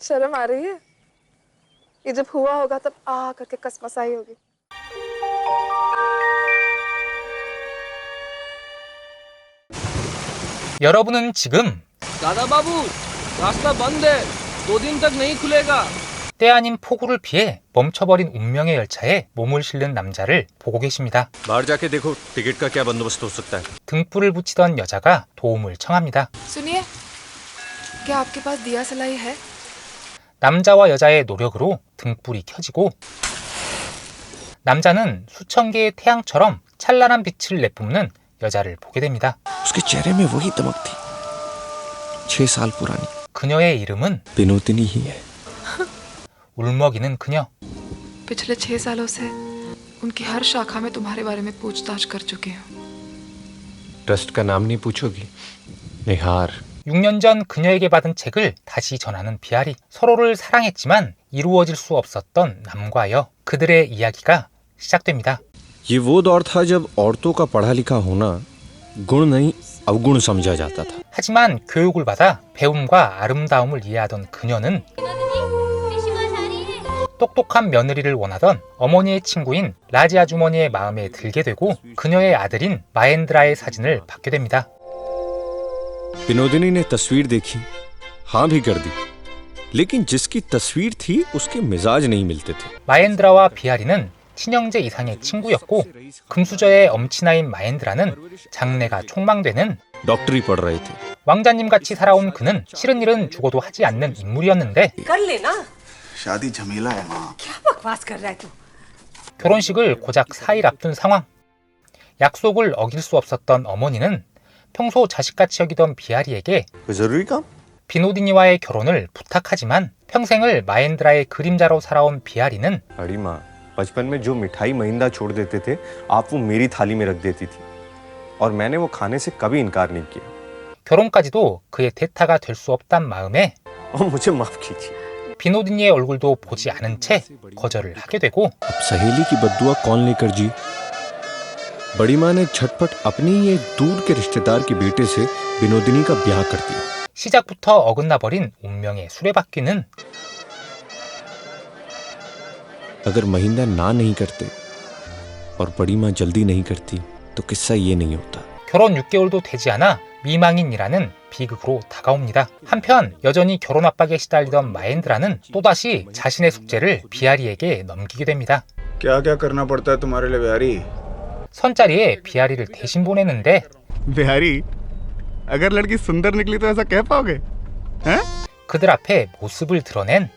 शर्म आ रही है? ये जब हुआ होगा तब आ करके कसमसाई होगी. 여러분은 지금 दादा बाबू, रास्ता बंद है. 2 दिन तक नहीं खुलेगा. 때 아닌 폭우를 피해 멈춰버린 운명의 열차에 몸을 실는 남자를 보고 계십니다. बाहर जाके देखो टिकट का क्या बंदोबस्त हो सकता है. 등불을 붙이던 여자가 도움을 청합니다. सुनिए, क्या आपके पास दिया सलाई है? 남자와 여자의 노력으로 등불이 켜지고 남자는 수천 개의 태양처럼 찬란한 빛을 내뿜는 여자를 보게 됩니다. उसके चेहरे में वही दमक थी. 6 साल पुरानी. 그녀의 이름은 बिनोदिनी ही है. 울먹이는 그녀. पिछले 6 सालों से उनकी हर शाखा में तुम्हारे बारे में पूछताछ कर चुकी हूँ. ट्रस्ट का नाम नहीं पूछोगी? निहार. 6년 전 그녀에게 받은 책을 다시 전하는 비아리. 서로를 사랑했지만 이루어질 수 없었던 남과 여. 그들의 이야기가 시작됩니다. ये वो दौर था जब औरतों का पढ़ा लिखा होना गुण नहीं अवगुण समझा जाता था. 하지만 교육을 받아 배움과 아름다움을 이해하던 그녀는 똑똑한 며느리를 원하던 어머니의 친구인 라지 아주머니의 마음에 들게 되고 그녀의 아들인 마엔드라의 사진을 받게 됩니다. बिनोदिनी ने तस्वीर देखी, हाँ भी कर दी, लेकिन जिसकी तस्वीर थी उसके मिजाज नहीं मिलते थे. 마엔드라와 비아리는 친형제 이상의 친구였고 금수저의 엄친아인 마엔드라는 장래가 촉망되는 डॉक्टरी पढ़ रहे थे. 왕자님같이 살아온 그는 싫은 일은 죽어도 하지 않는 인물이었는데 कर लेना. शादी झमेला है माँ. क्या बकवास कर रहा है तू? 결혼식을 고작 4일 앞둔 상황. 약속을 어길 수 없었던 어머니는 평소 자식같이 여기던 비아리에게 जरूरी काम. 비노디니와의 결혼을 부탁하지만 평생을 마엔드라의 그림자로 살아온 비아리는 अड़ी माँ, बचपन में जो मिठाई महिंदा छोड़ देते थे आप वो मेरी थाली में रख देती थी और मैंने वो खाने से कभी इनकार नहीं किया. 결혼까지도 그의 대타가 될 수 없단 마음에 और मुझे माफ कीजिए. 비노디니의 얼굴도 보지 않은 채 거절을 하게 되고 अब सहेली की बद्दुआ कौन लेकर जी? बड़ी माँ ने झटपट अपनी ही एक दूर के रिश्तेदार के बेटे से बिनोदिनी का ब्याह कर दिया. 시작부터 어긋나버린 운명의 수레바퀴는 अगर महिंदा ना नहीं करते और बड़ी माँ जल्दी नहीं करती तो किस्सा ये नहीं होता. 결혼 6개월도 되지 않아 미망인이라는 비극으로 다가옵니다. 한편 여전히 결혼 압박에 시달리던 마엔드라는 또다시 자신의 숙제를 비아리에게 넘기게 됩니다. क्या क्या करना पड़ता है तुम्हारे लिए बिहारी? 선자리에 비아리를 대신 보내는데 बिहारी, अगर लड़की सुंदर निकली तो ऐसा कह पाओगे? हैं? 그들 앞에 모습을 드러낸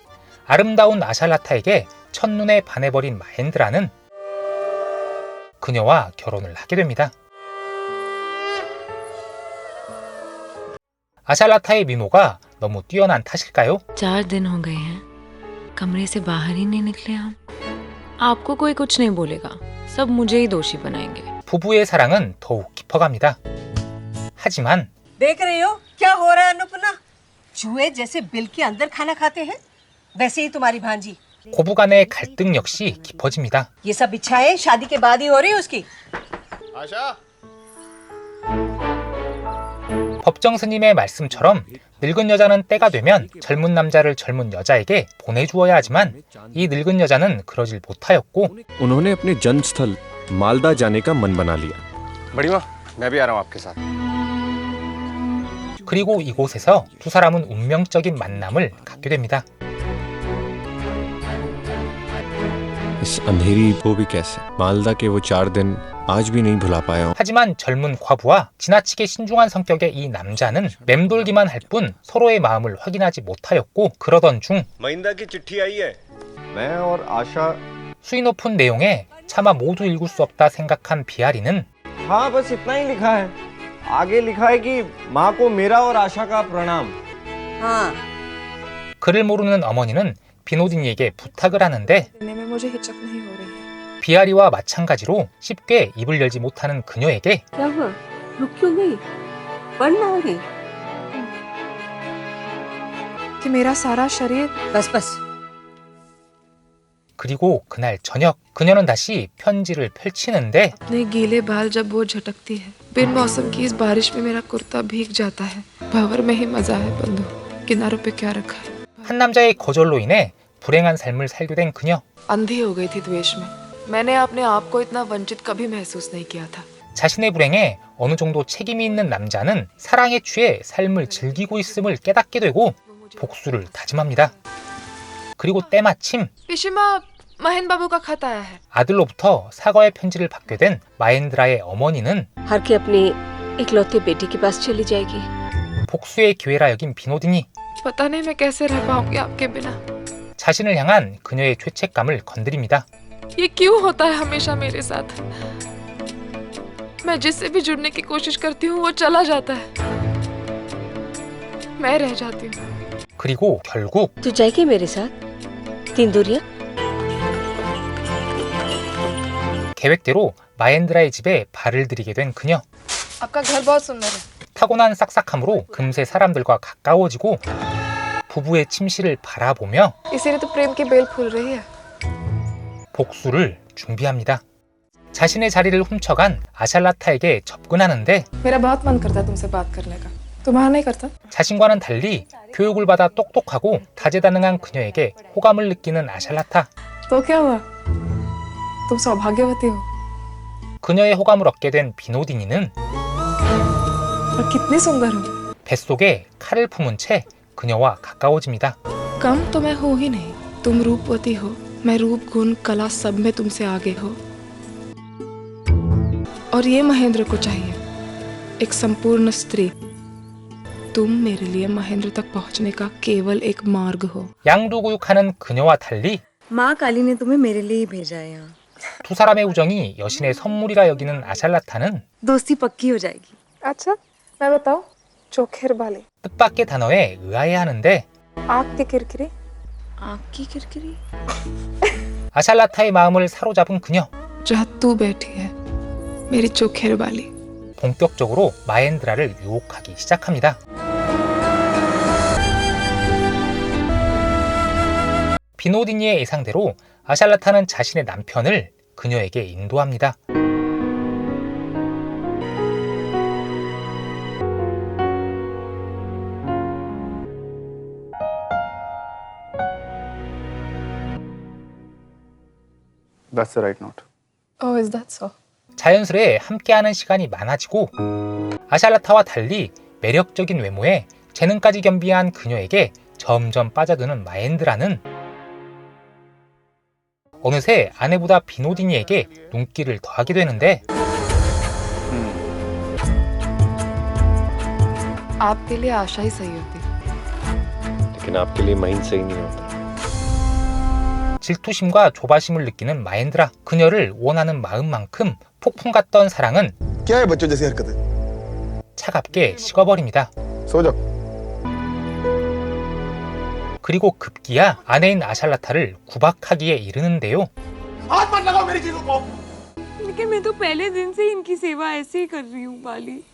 아름다운 아샬라타에게 첫눈에 반해버린 마엔드라는 그녀와 결혼을 하게 됩니다. 아샬라타의 미모가 너무 뛰어난 탓일까요? 4 दिन हो गए हैं कमरे से बाहर ही नहीं निकले हम. आपको कोई कुछ नहीं बोलेगा. सब मुझे ही दोषी बनाएंगे. 부부의 사랑은 더욱 깊어갑니다. 하지만 देख रहे हो क्या हो रहा है अनुपना? चूहे जैसे बिल के अंदर खाना खाते हैं वैसे ही तुम्हारी भांजी. 고부 간의 갈등 역시 깊어집니다. ये सब इच्छाएं शादी के बाद ही हो रही है उसकी. 법정 스님의 말씀처럼 늙은 여자는 때가 되면 젊은 남자를 젊은 여자에게 보내주어야 하지만 이 늙은 여자는 그러질 못하였고 उन्होंने अपने जन्म स्थल मालदा जाने का मन बना लिया. बड़ी माँ, मैं भी आ रहा हूँ आपके साथ. 그리고 이곳에서 두 사람은 운명적인 만남을 갖게 됩니다. इस अंधेरी वो भी कैसे? मालदा के वो 4 दिन आज भी नहीं भुला पाया. 하지만 젊은 과부와 지나치게 신중한 성격의 이 남자는 맴돌기만 할 뿐 서로의 마음을 확인하지 못하였고 그러던 중 महिंदा की चिट्ठी आई है. मैं और आशा. 수위 높은 내용에 차마 모두 읽을 수 없다 생각한 비아리는 हाँ बस इतना ही लिखा है. आगे लिखा है कि माँ को मेरा और आशा का प्रणाम. हाँ. 글을 모르는 어머니는 비노디니에게 부탁을 하는데 कहने में मुझे हिचक नहीं हो रही है. 비아리와 마찬가지로 쉽게 입을 열지 못하는 그녀에게 क्या हुआ? रुक क्यों गई? पढ़ना आ गई. कि मेरा सारा शरीर बस बस. 그리고 그날 저녁 그녀는 다시 편지를 펼치는데 अपने गीले बाल जब वो झटकती है बिन मौसम की इस बारिश में मेरा कुर्ता भीग जाता है भंवर में ही मजा है बंधु किनारों पे क्या रखा है 한 남자의 거절로 인해 불행한 삶을 살게 된 그녀. अंधी हो गई थी द्वेष में मैंने अपने आप को इतना वंचित कभी महसूस नहीं किया था 자신의 불행에 어느 정도 책임이 있는 남자는 사랑에 취해 삶을 즐기고 있음을 깨닫게 되고 복수를 다짐합니다. 그리고 때마침 पिशिमा महेंद्र बाबू का खत आया है 아들로부터 사과의 편지를 받게 된 마엔드라의 어머니는 हर के अपनी इकलौते बेटी के पास चली जाएगी। 복수의 기회라 여긴 비노디니. पता नहीं मैं कैसे रह पाऊंगी आपके बिना 자신을 향한 그녀의 죄책감을 건드립니다. ये क्यों होता है हमेशा मेरे साथ मैं जिससे भी जुड़ने की कोशिश करती हूँ वो चला जाता है मैं रह जाती हूँ 그리고 결국 तू जाएगी मेरे साथ 3 दूरियां? 계획대로 마엔드라의 집에 발을 들이게 된 그녀. आपका घर बहुत सुंदर है 타고난 싹싹함으로 금세 사람들과 가까워지고 부부의 침실을 바라보며 इसीलिए तो प्रेम की बेल फूल रही है 복수를 준비합니다. 자신의 자리를 훔쳐간 아샬라타에게 접근하는데 मेरा बहुत मन करता है तुमसे बात करने का तुम्हारा नहीं करता 자신과는 달리 교육을 받아 똑똑하고 다재다능한 그녀에게 호감을 느끼는 아샬라타. तो क्या हुआ तुम सौभाग्यवती हो 그녀의 호감을 얻게 된 비노디니는 और कितनी सुंदर हो 뱃속에 칼을 품은 채 그녀와 가까워집니다. कम तो मैं हो ही नहीं तुम रूपवती हो मैं रूप गुण कला सब में तुमसे आगे हो और ये महेंद्र को चाहिए एक संपूर्ण स्त्री तुम मेरे लिए महेंद्र तक पहुंचने का केवल एक मार्ग हो 양두구육하는 그녀와 달리 माँ काली ने तुम्हें मेरे लिए ही भेजा है यहाँ 두 사람의 우정이 여신의 선물이라 여기는 아샬라타는 दोस्ती पक्की हो जाएगी अच्छा मैं बताऊं चोखेर बाली 뜻밖의 단어에 의아해하는데 आँख की किरकिरी आँख की किरकिरी 아샬라타의 마음을 사로잡은 그녀. जहाँ तू बैठी है मेरी चोखेर बाली 본격적으로 마엔드라를 유혹하기 시작합니다. 비노디니의 예상대로 아샬라타는 자신의 남편을 그녀에게 인도합니다. That's the right note. Oh, is that so? 자연스레 함께하는 시간이 많아지고 아샬라타와 달리 매력적인 외모에 재능까지 겸비한 그녀에게 점점 빠져드는 마엔드라는 어느새 아내보다 비노디니에게 눈길을 더하게 되는데 आपके लिए आशा ही सही होती लेकिन आपके लिए माइंड सही नहीं होता 질투심과 조바심을 느끼는 마엔드라. 그녀를 원하는 마음만큼 폭풍 같던 사랑은 क्या है बच्चों जैसी हरकतें? 차갑게 식어버립니다. सो जाओ। 그리고 급기야 아내인 아샬라타를 구박하기에 이르는데요. हाथ मत लगाओ मेरी चीजों को। लेकिन मैं तो पहले दिन से इनकी सेवा ऐसे ही कर रही हूँ बाली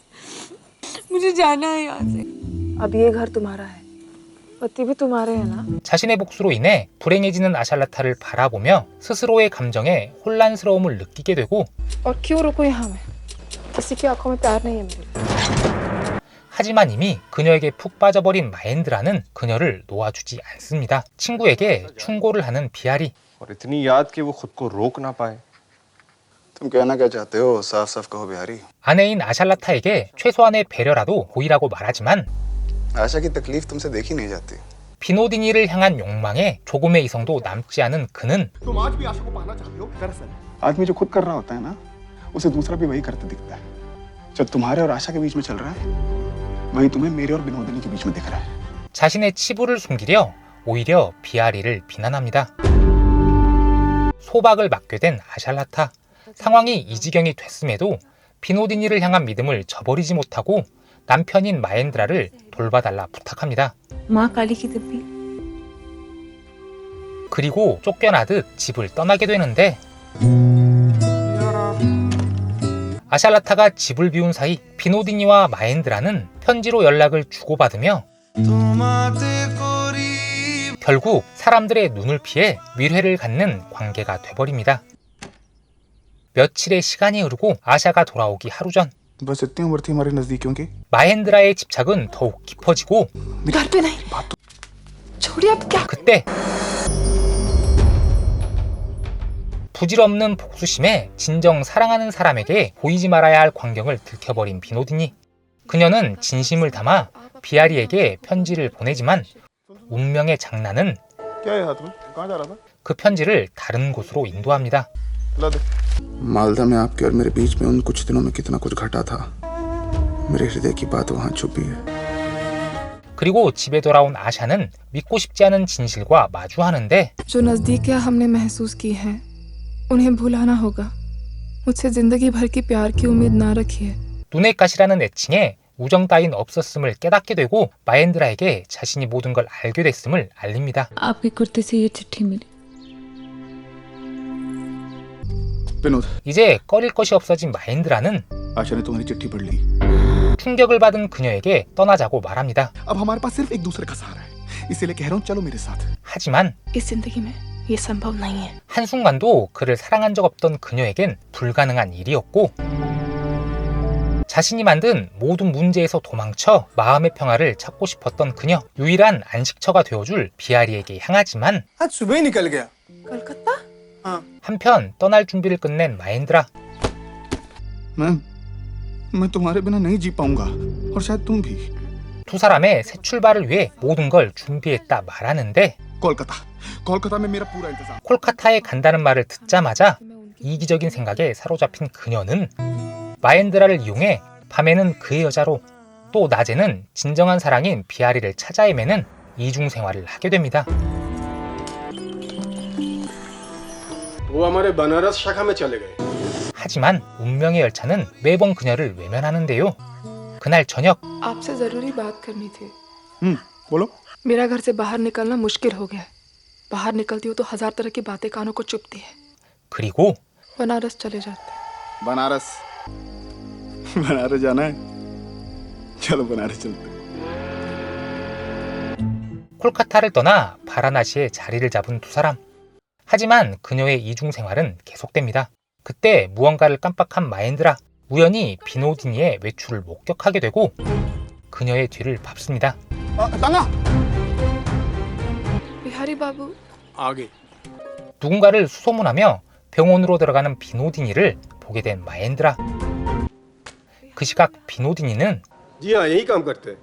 मुझे जाना है यहाँ से अब ये घर तुम्हारा है पति भी तुम्हारे है ना 자신의 복수로 인해 불행해지는 아샬라타를 바라보며 스스로의 감정에 혼란스러움을 느끼게 되고 और क्यों रुको यहाँ में किसी की आंखों में प्यार नहीं है मेरे लिए 하지만 이미 그녀에게 푹 빠져버린 마엔드라는 그녀를 놓아주지 않습니다. 친구에게 충고를 하는 비아리. और इतनी याद कि वो खुद को रोक ना पाए। तुम कहना क्या चाहते हो? साफ साफ कहो बिहारी। 아내인 아샬라타에게 최소한의 배려라도 보이라고 말하지만 आशा की तकलीफ तुमसे देखी नहीं जाती। 비노디니를 향한 욕망에 조금의 이성도 남지 않은 그는 तुम आज भी आशा को पाना चाहते हो? दरअसल आदमी जो खुद कर रहा होता है ना, उसे दूसरा भी वही करते दिखता है। जो तुम्हारे और आशा के बीच में चल रहा है, वही तुम्हें मेरे और बिनोदिनी के बीच में दिख रहा है। 자신의 치부를 숨기려 오히려 비아리를 비난합니다. 소박을 맡게 된 아샬라타. 상황이 이 지경이 됐음에도 비노디니를 향한 믿음을 저버리지 못하고 남편인 마엔드라를 돌봐달라 부탁합니다. माँ काली की दिव्य 그리고 쫓겨나듯 집을 떠나게 되는데 아샬라타가 집을 비운 사이 비노디니와 마엔드라는 편지로 연락을 주고받으며 결국 사람들의 눈을 피해 밀회를 갖는 관계가 돼버립니다. 며칠의 시간이 흐르고 아샤가 돌아오기 하루 전 बस इतनी उम्र थी हमारे नजदीकियों की 마헨드라의 집착은 더욱 깊어지고 घर पे नहीं छोड़िए अब क्या 그때 부질없는 복수심에 진정 사랑하는 사람에게 보이지 말아야 할 광경을 들켜버린 비노디니. 그녀는 진심을 담아 비아리에게 편지를 보내지만 운명의 장난은 क्या है हाथ में कहाँ जा रहा था 그 편지를 다른 곳으로 인도합니다. ला दे मालदा में आपके और मेरे बीच में उन कुछ दिनों में कितना कुछ घटा था मेरे हृदय की बात वहाँ छुपी है 그리고 집에 돌아온 아샤는 믿고 싶지 않은 진실과 마주하는데 जो नजदीकियां हमने महसूस की हैं उन्हें भुलाना होगा मुझसे जिंदगी भर की प्यार की उम्मीद ना रखिए 눈의 가시라는 애칭에 우정 따윈 없었음을 깨닫게 되고 마헨드라에게 자신이 모든 걸 알게 됐음을 알립니다. आपके कुर्ते से ये चिट्ठी मिली विनोद 이제 꺼릴 것이 없어진 마헨드라는 आशा ने तुम्हारी चिट्ठी पढ़ ली 충격을 받은 그녀에게 떠나자고 말합니다. अब हमारे पास सिर्फ एक दूसरे का सहारा है इसीलिए कह रहा हूँ चलो मेरे साथ 하지만 इस जिंदगी में ये संभव नहीं है 한순간도 그를 사랑한 적 없던 그녀에겐 불가능한 일이었고 자신이 만든 모든 문제에서 도망쳐 마음의 평화를 찾고 싶었던 그녀 유일한 안식처가 되어줄 비아리에게 향하지만 आज सुबह ही निकल गया कलकत्ता 한편 떠날 준비를 끝낸 마헨드라 मैं तुम्हारे बिना नहीं जी पाऊंगा और शायद तुम भी 두 사람의 새 출발을 위해 모든 걸 준비했다 말하는데 कोलकाता में मेरा पूरा इंतजाम 콜카타에 간다는 말을 듣자마자 이기적인 생각에 사로잡힌 그녀는 마헨드라를 이용해 밤에는 그의 여자로 또 낮에는 진정한 사랑인 비아리를 찾아 헤매는 이중 생활을 하게 됩니다. वो हमारे बनारस शाखा में चले गए 하지만 운명의 열차는 매번 그녀를 외면하는데요. 그날 저녁 आपसे जरूरी बात करनी थी बोलो मेरा घर से बाहर निकलना मुश्किल हो गया है बाहर निकलती हूँ तो हजार तरह की बातें कानों को चुभती है 그리고 बनारस चले जाते बनारस जाना है चलो बनारस चलते 콜카타를 떠나 바라나시에 자리를 잡은 두 사람. 하지만 그녀의 이중 생활은 계속됩니다. 그때 무언가를 깜빡한 마헨드라 우연히 비노디니의 외출을 목격하게 되고 그녀의 뒤를 밟습니다. बिहारी बाबू आगे 누군가를 수소문하며 병원으로 들어가는 비노디니를 보게 된 마헨드라. 그 시각 비노디니는 जी हाँ यही काम करते हैं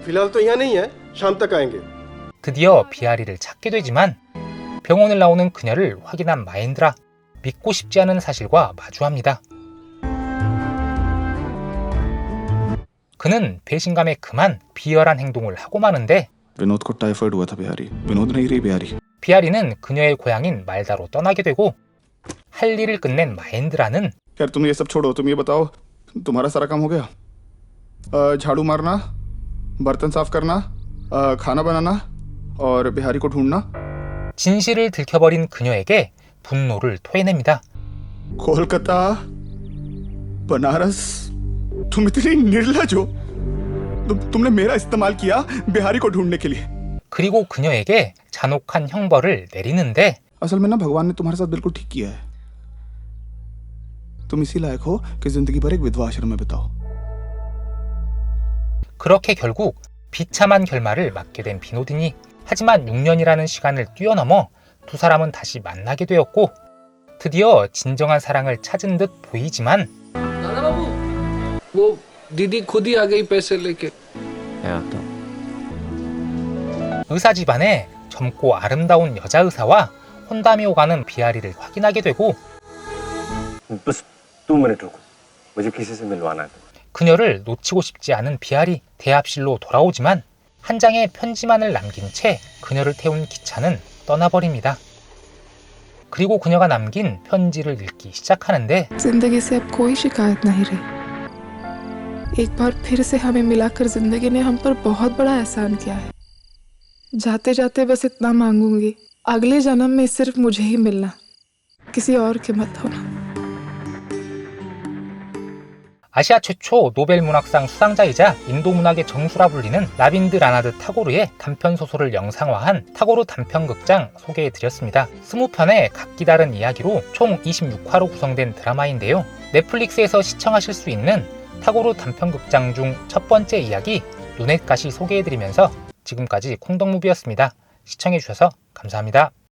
फिलहाल तो यहाँ नहीं है शाम तक आएंगे 드디어 비아리를 찾게 되지만 병원을 나오는 그녀를 확인한 마헨드라 믿고 싶지 않은 사실과 마주합니다. 그는 배신감에 그만 비열한 행동을 하고 마는데 विनोद को टाइफाइड हुआ था बिहारी विनोद नहीं रही बिहारी 비아리는 그녀의 고향인 말다로 떠나게 되고 할 일을 끝낸 마헨드라는 खैर तुम ये सब छोड़ो तुम ये बताओ तुम्हारा सारा काम हो गया झाड़ू मारना बर्तन साफ करना खाना बनाना और बिहारी को ढूंढना 진실을 들켜버린 그녀에게 분노를 토해냅니다. कोलकाता बनारस तुम इतनी निर्लज हो तुमने मेरा इस्तेमाल किया बिहारी को ढूंढने के लिए 그리고 그녀에게 잔혹한 형벌을 내리는데 असल में ना भगवान ने तुम्हारे साथ बिल्कुल ठीक किया है तुम इसी लायक हो कि जिंदगी भर एक विधवा आश्रम में बिताओ 그렇게 결국 비참한 결말을 맞게 된 비노디니. 하지만 6년이라는 시간을 뛰어넘어 두 사람은 다시 만나게 되었고 드디어 진정한 사랑을 찾은 듯 보이지만 दादा बाबू वो दीदी खुद ही आ गई पैसे लेके 의사 집안에 젊고 아름다운 여자 의사와 혼담이 오가는 비아리를 확인하게 되고 बस 2 मिनट रुको मुझे किसी से मिलवाना है 그녀를 놓치고 싶지 않은 비아리 대합실로 돌아오지만 한 장의 편지만을 남긴 채 그녀를 태운 기차는 떠나버립니다. 그리고 그녀가 남긴 편지를 읽기 시작하는데 जिंदगी से अब कोई शिकायत नहीं रही एक बार फिर से हमें मिलाकर जिंदगी ने हम पर बहुत बड़ा एहसान किया है जाते जाते बस इतना मांगूंगी अगले जन्म में सिर्फ मुझे ही मिलना किसी और के मत होना 아시아 최초 노벨 문학상 수상자이자 인도 문학의 정수라 불리는 라빈드라나드 타고르의 단편소설을 영상화한 타고르 단편극장 소개해드렸습니다. 20편의 각기 다른 이야기로 총 26화로 구성된 드라마인데요. 넷플릭스에서 시청하실 수 있는 타고르 단편극장 중 첫 번째 이야기 루넷가시 소개해드리면서 지금까지 콩덕무비였습니다. 시청해주셔서 감사합니다.